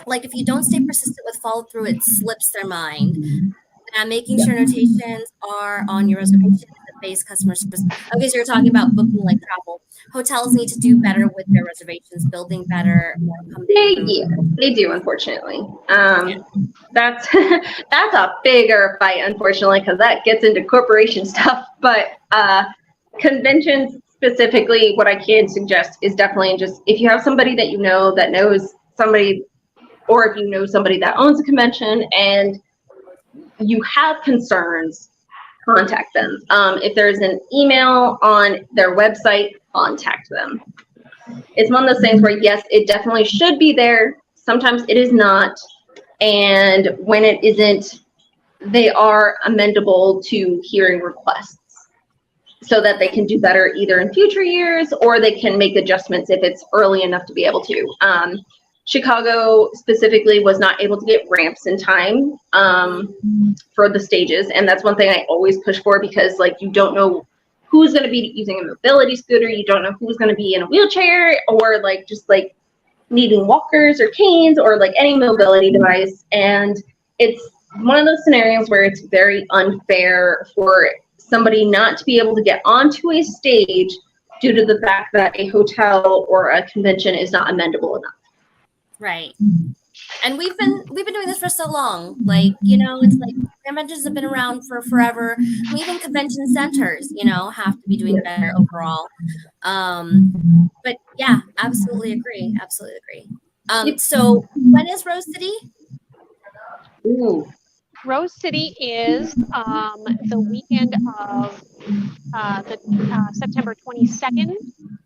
like, if you don't stay persistent with follow through, it slips their mind. And making sure notations are on your reservation is the base customer service. Okay, so you're talking about booking like travel. Hotels need to do better with their reservations, building better, more accommodating. They do, unfortunately. That's that's a bigger fight, unfortunately, because that gets into corporation stuff. But conventions specifically, what I can suggest is definitely just, if you have somebody that you know that knows somebody, or if you know somebody that owns a convention and you have concerns, contact them. If there's an email on their website, contact them. It's one of those things where, yes, it definitely should be there. Sometimes it is not. And when it isn't, they are amendable to hearing requests so that they can do better either in future years, or they can make adjustments if it's early enough to be able to. Chicago specifically was not able to get ramps in time for the stages, and that's one thing I always push for, because like, you don't know who's going to be using a mobility scooter, you don't know who's going to be in a wheelchair, or like just like needing walkers or canes or like any mobility device. And it's one of those scenarios where it's very unfair for somebody not to be able to get onto a stage due to the fact that a hotel or a convention is not amendable enough. Right. And we've been doing this for so long. Like, you know, it's like conventions have been around for forever. And even convention centers, you know, have to be doing better overall. But yeah, absolutely agree. Absolutely agree. So when is Rose City? Ooh. Rose City is the weekend of September 22nd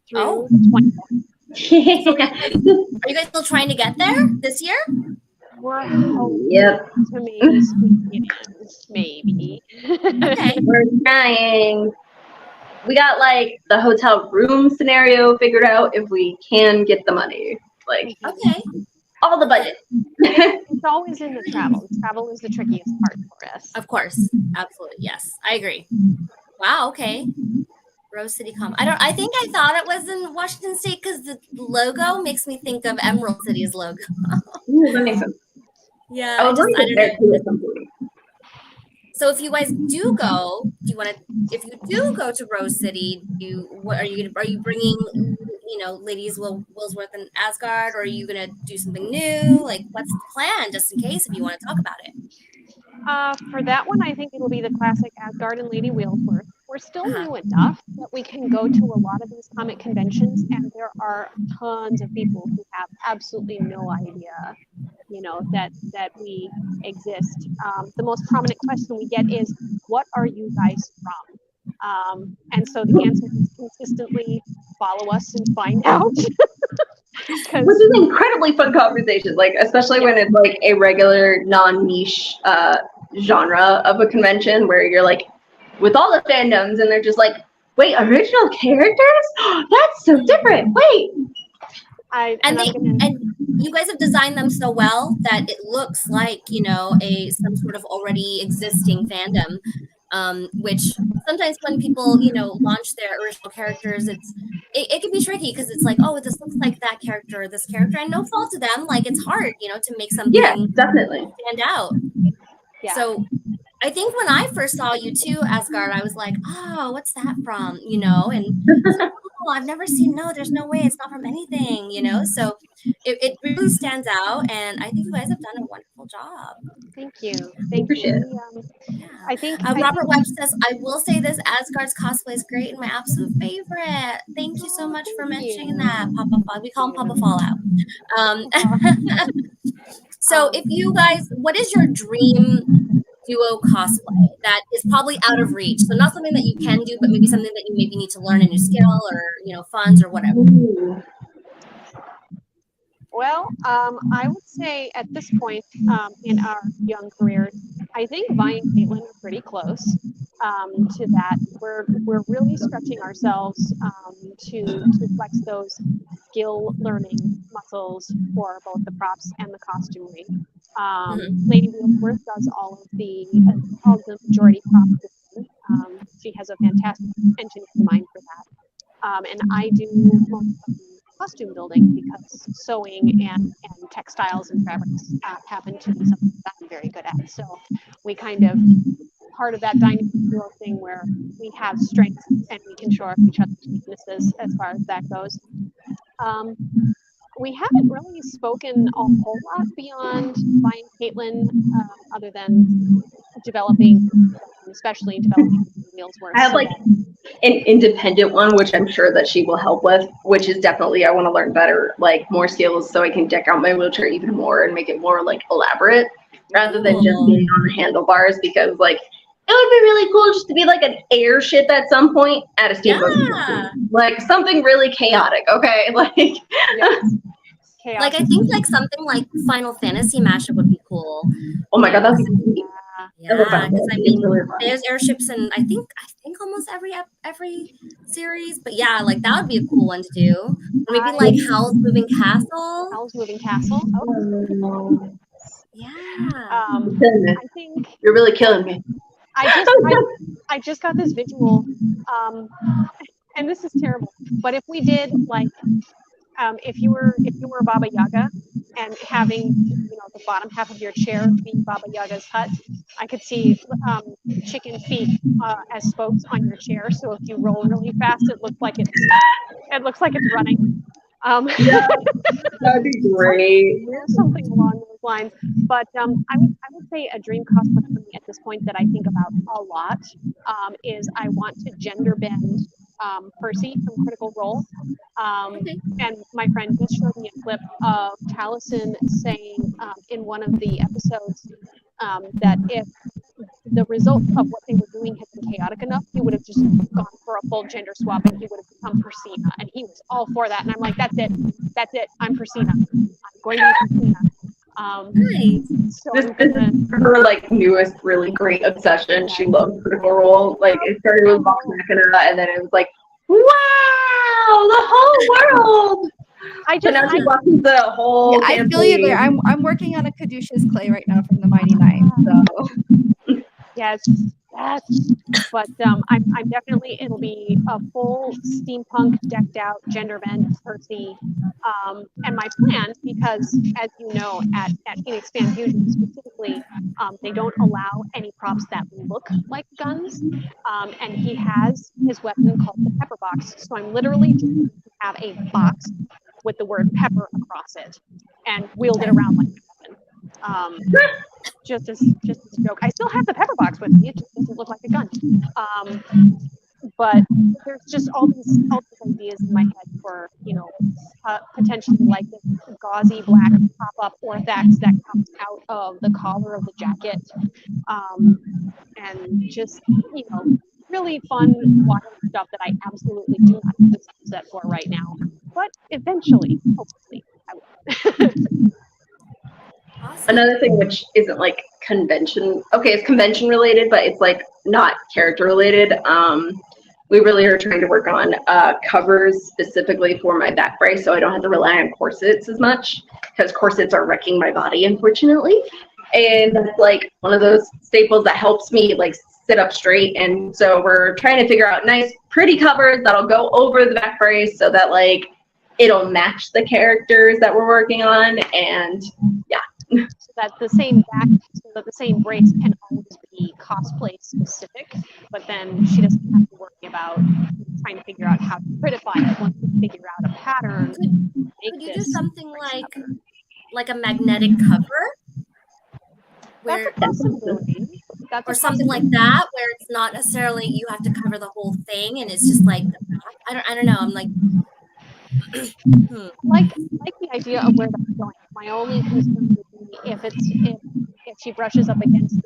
through the 24th. Are you guys still trying to get there this year? We're hoping to maybe squeeze it in, maybe. Okay. We're trying. We got like the hotel room scenario figured out if we can get the money. Like, okay, all the budget. It's always in the travel. Travel is the trickiest part for us. Of course, absolutely, yes, I agree. Wow, okay. Rose City I think I thought it was in Washington State because the logo makes me think of Emerald City's logo. Ooh, that makes sense. Yeah, I don't know. So if you guys do go, if you do go to Rose City, are you bringing, you know, Ladies Wheelsworth and Asgard, or are you gonna do something new? Like, what's the plan, just in case, if you want to talk about it? For that one, I think it'll be the classic Asgard and Lady Wheelsworth. we're still new enough that we can go to a lot of these comic conventions, and there are tons of people who have absolutely no idea, you know, that we exist. The most prominent question we get is, "What are you guys from?" And so the answer is consistently follow us and find out. Which is incredibly fun conversations, like especially when it's like a regular non-niche genre of a convention where you're like with all the fandoms and they're just like, wait, original characters? That's so different. Wait. And you guys have designed them so well that it looks like, you know, some sort of already existing fandom. Which sometimes when people, you know, launch their original characters, it can be tricky because it's like, oh, this looks like that character or this character, and no fault to them. Like, it's hard, you know, to make something definitely stand out. Yeah. So I think when I first saw you too, Asgard, I was like, oh, what's that from? You know, and oh, I've never seen, no, there's no way it's not from anything, you know? So it really stands out, and I think you guys have done a wonderful job. Thank you. Thank you. Yeah. I think Robert Webb says, I will say this, Asgard's cosplay is great and my absolute favorite. Thank you so much for mentioning that, Papa Fall. We call him Papa Fallout. So if you guys, what is your dream duo cosplay that is probably out of reach? So not something that you can do, but maybe something that you maybe need to learn a new skill or, you know, funds or whatever. Well, I would say at this point in our young careers, I think Vi and Caitlin are pretty close to that. We're really stretching ourselves to flex those skill learning muscles for both the props and the costumery. Lady Wheelsworth does all of the majority prop design. She has a fantastic engineering mind for that. And I do most of the costume building because sewing and textiles and fabrics happen to be something that I'm very good at. So we kind of part of that dynamic duo thing where we have strengths and we can shore up each other's weaknesses as far as that goes. We haven't really spoken a whole lot beyond Vi and Caitlin, other than especially developing Wheelsworth. I have like an independent one, which I'm sure that she will help with, which is definitely, I want to learn better, like more skills so I can deck out my wheelchair even more and make it more like elaborate rather than just being on the handlebars, because like it would be really cool just to be like an airship at some point at a steamboat. Yeah. Like something really chaotic, okay? Like Chaos. Like I think like something like Final Fantasy mashup would be cool. Oh my god, that's sweet. Yeah, because I mean, there's airships in I think almost every series, but yeah, like that would be a cool one to do. Or maybe like Howl's Moving Castle. Howl's Moving Castle. Oh. Yeah. I think you're really killing me. I just got this visual, and this is terrible. But if we did like, if you were Baba Yaga and having, you know, the bottom half of your chair be Baba Yaga's hut, I could see chicken feet as spokes on your chair. So if you roll really fast, it looks like it's running. Yeah, that'd be great. Something along those lines. But I would say a dream cosplay for me at this point that I think about a lot is I want to gender bend Percy from Critical Role. And my friend just showed me a clip of Taliesin saying in one of the episodes that if the result of what they were doing had been chaotic enough, he would have just gone for a full gender swap and he would have become Persina. And he was all for that. And I'm like, that's it. I'm Persina. I'm going to be Persina. Nice. So this is her like newest really great obsession. She loves Critical Role. Like it started with Vox Machina, and then it was like, wow, the whole world. Now she watches the whole. Yeah, I feel you there. I'm working on a Caduceus clay right now from the Mighty Nine. So yes. But I'm definitely, it'll be a full steampunk decked out gender bend Percy. And my plan, because as you know, at Inexpand Fusion specifically, they don't allow any props that look like guns. And he has his weapon called the Pepper Box. So I'm literally just going to have a box with the word pepper across it and wield it around like a weapon. Just as a joke. I still have the pepper box with me. It just doesn't look like a gun. but there's just all these ideas in my head for, potentially like this gauzy black pop-up orthax that comes out of the collar of the jacket, and just, really fun wild stuff that I absolutely do not have the skill set for right now, but eventually, hopefully, I will. Awesome. Another thing which isn't like convention, it's convention related, but it's like not character related. We really are trying to work on covers specifically for my back brace, so I don't have to rely on corsets as much, because corsets are wrecking my body, unfortunately. And that's like one of those staples that helps me like sit up straight. And so we're trying to figure out nice, pretty covers that'll go over the back brace so that like it'll match the characters that we're working on. And yeah. So that the same brace can always be cosplay specific, but then she doesn't have to worry about trying to figure out how to prettify it once we figure out a pattern. Could you do something like a magnetic cover? That's a possibility. Or something like that, where it's not necessarily you have to cover the whole thing, and it's just like the back. I don't know. I'm like, like the idea of where that's going. My only concern would be if she brushes up against it,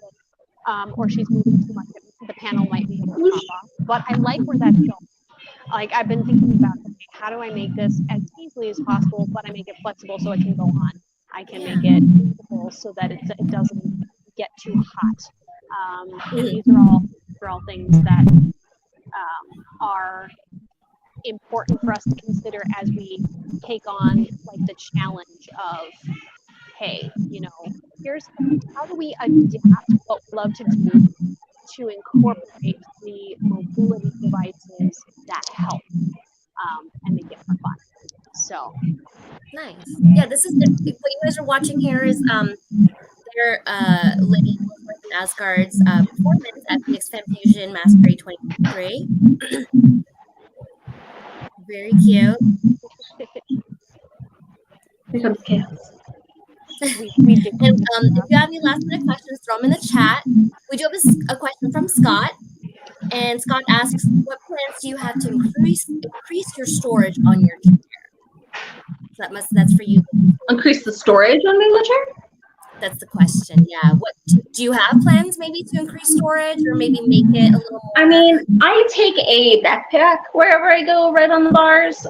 or she's moving too much, the panel might be able to pop off. But I like where that's going. Like, I've been thinking about, okay, how do I make this as easily as possible, but I make it flexible so it can go on. I can make it movable so that it doesn't get too hot. And these are all things that are important for us to consider as we take on like the challenge of, hey, here's how do we adapt what we love to do to incorporate the mobility devices that help and make it more fun. So nice. Yeah, this is what you guys are watching here is their Lady Wheelsworth and Asgard's performance at the X Fusion Masquerade 2023. Very cute. Here comes chaos. we do. And if you have any last minute questions, throw them in the chat. We do have a question from Scott. And Scott asks, what plans do you have to increase your storage on your chair? So that's for you. Increase the storage on my wheelchair? That's the question. Yeah. What do you have plans maybe to increase storage or maybe make it a little more? I mean, I take a backpack wherever I go, right on the bars.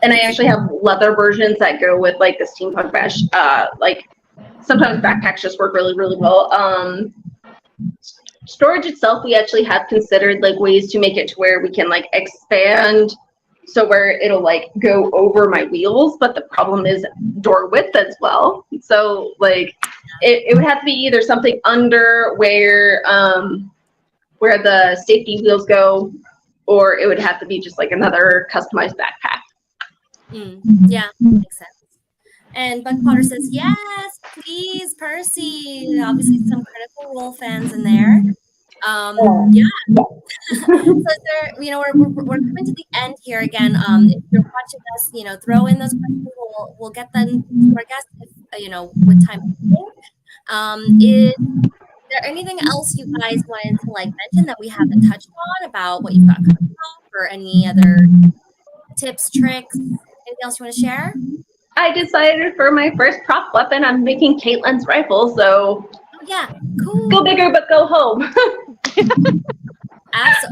And I actually have leather versions that go with like the steampunk mesh. Like sometimes backpacks just work really, really well. Storage itself, we actually have considered like ways to make it to where we can like expand so where it'll like go over my wheels, but the problem is door width as well. So like it would have to be either something under where the safety wheels go, or it would have to be just like another customized backpack. Yeah, makes sense. And Buck Potter says, yes, please, Percy. Obviously some Critical Role fans in there. Yeah. So there, we're coming to the end here again. If you're watching us, throw in those questions. We'll get them to our guests, with time. Is there anything else you guys wanted to mention that we haven't touched on about what you've got coming up, or any other tips, tricks, anything else you want to share? I decided for my first prop weapon, I'm making Caitlin's rifle, so yeah, cool. Go bigger, but go home.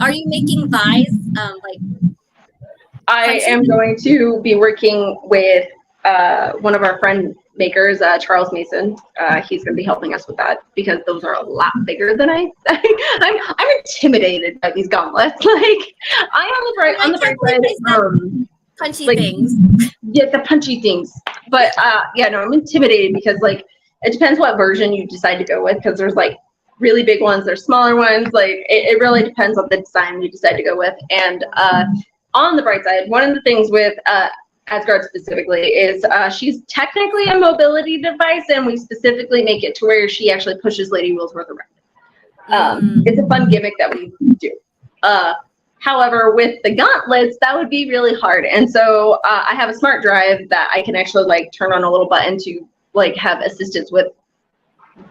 Are you making Vi's? I am going to be working with one of our friend makers, Charles Mason. He's going to be helping us with that because those are a lot bigger than I'm intimidated by these gauntlets. I am on the bright side. Punchy things. Yeah, the punchy things. But I'm intimidated because it depends what version you decide to go with, because there's really big ones, there's smaller ones. It really depends on the design you decide to go with. And on the bright side, one of the things with Asgard specifically is she's technically a mobility device, and we specifically make it to where she actually pushes Lady Wheelsworth around. It's a fun gimmick that we do. However, with the gauntlets, that would be really hard. And so I have a smart drive that I can actually turn on a little button to have assistance with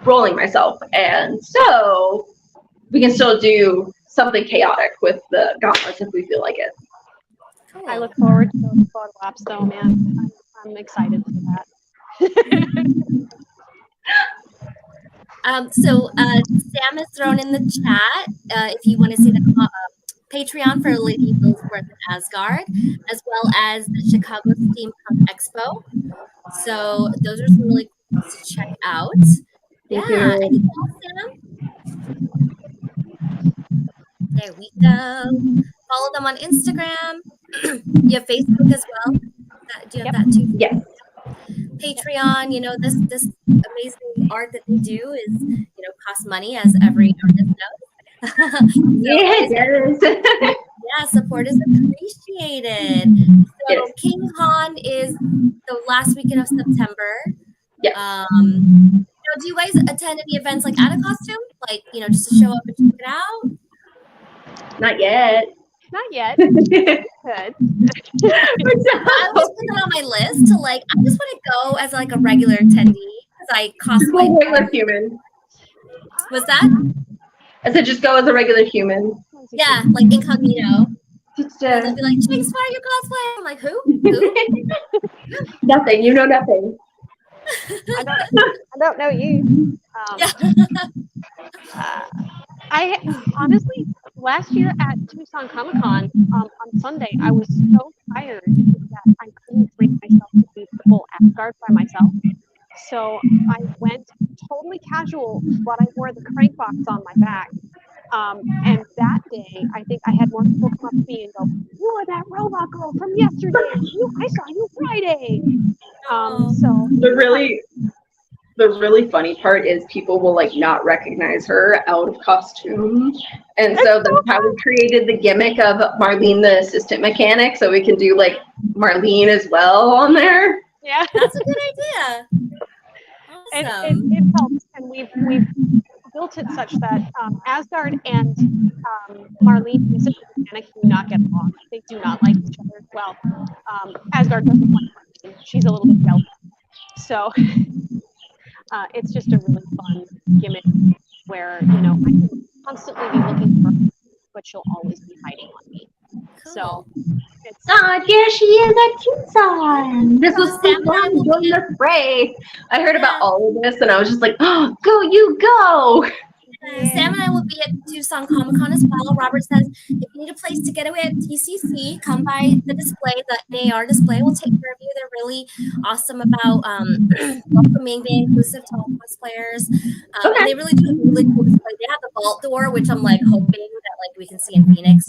rolling myself. And so we can still do something chaotic with the gauntlets if we feel like it. Cool. I look forward to those photo ops, though, man. I'm excited for that. So Sam has thrown in the chat if you want to see the Patreon for Lady Wheelsworth and Asgard, as well as the Chicago Steampunk Expo. So those are some really cool things to check out. Thank Yeah. you. Anything else, Sam? There we go. Follow them on Instagram. You have Facebook as well. Do you have that too? Yes. Patreon, this amazing art that they do is, costs money, as every artist knows. Yeah, support is appreciated. So Yes. King Con is the last weekend of September. Yeah. Do you guys attend any events like out of costume? Like, just to show up and check it out? Not yet. Not yet. Good. I always put it on my list to I just want to go as a regular attendee because I cosplay. Regular human. Was that? I said just go as a regular human. Yeah, like incognito. Just They'll be like, Jinx, why are you cosplay? I'm like, who? nothing. You know nothing. I don't know you. I honestly, last year at Tucson Comic Con on Sunday, I was so tired that I couldn't bring myself to do the full Asgard by myself. So I went totally casual, but I wore the crank box on my back. And that day, I think I had more people come up to me and go, "You are that robot girl from yesterday. I saw you Friday." So the really funny part is people will not recognize her out of costume, and so that's how we created the gimmick of Marlene, the assistant mechanic, so we can do Marlene as well on there. Yeah, that's a good idea. Awesome. It helps, and we've built it such that Asgard and Marlene, the assistant mechanic, do not get along. They do not like each other. Well, Asgard doesn't like Marlene. She's a little bit jealous. So it's just a really fun gimmick where, I can constantly be looking for her, but she'll always be hiding on me. Cool. So it's there she is at Tucson. This was Sam so and I fun will doing the fray. I heard about all of this and I was just like, oh, go, you go. Sam and I will be at Tucson Comic Con as well. Robert says, if you need a place to get away at TCC, come by the display, the NAR display. We'll take care of you. They're really awesome about welcoming, being inclusive to all cosplayers. And they really do have a really cool display. They have the vault door, which I'm hoping that we can see in Phoenix.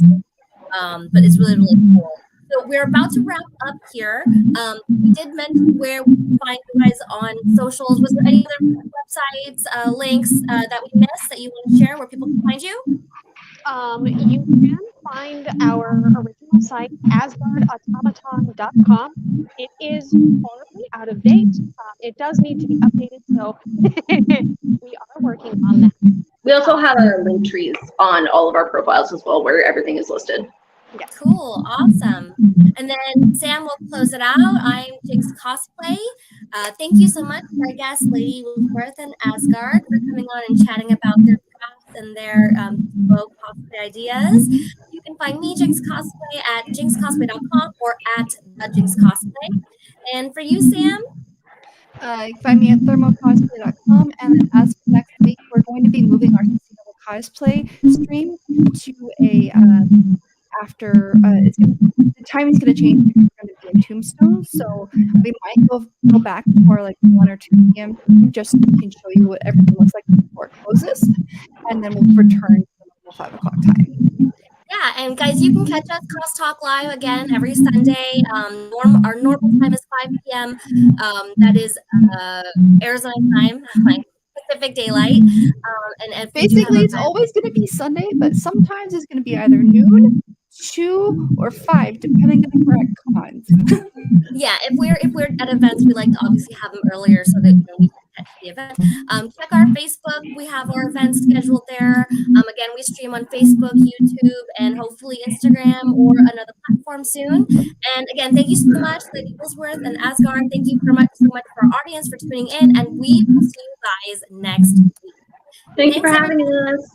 But it's really, really cool. So we're about to wrap up here. We did mention where we can find you guys on socials. Was there any other websites, links that we missed that you want to share where people can find you? You can find our original site, asgardautomaton.com. It is horribly out of date. It does need to be updated, so we are working on that. We also have our link trees on all of our profiles as well, where everything is listed. Yeah. Cool, awesome. And then Sam will close it out. I'm Jinx Cosplay. Thank you so much to our guests, Lady Wheelsworth and Asgard, for coming on and chatting about their crafts and their cosplay ideas. You can find me, Jinx Cosplay, at jinxcosplay.com or at the Jinx Cosplay. And for you, Sam? You can find me at thermocosplay.com. And then as for next week, we're going to be moving our sustainable cosplay stream to a after the timing's going to change. It's going to be in Tombstone, so we might go back for 1 or 2 p.m. just so we can show you what everything looks like before it closes, and then we'll return to 5 o'clock time. Yeah, and guys, you can catch us Crosstalk Live again every Sunday. Our normal time is 5 p.m. That is Arizona time, Pacific Daylight. And basically, it's always going to be Sunday, but sometimes it's going to be either noon, 2, or 5, depending on the correct cons. Yeah, if we're at events, we like to obviously have them earlier so that we can catch the event. Check our Facebook. We have our events scheduled there. Again, we stream on Facebook, YouTube, and hopefully Instagram or another platform soon. And again, thank you so much, Lady Wheelsworth and Asgard. Thank you so much for our audience for tuning in, and we will see you guys next week. Thank you for Thanks, having everyone. us.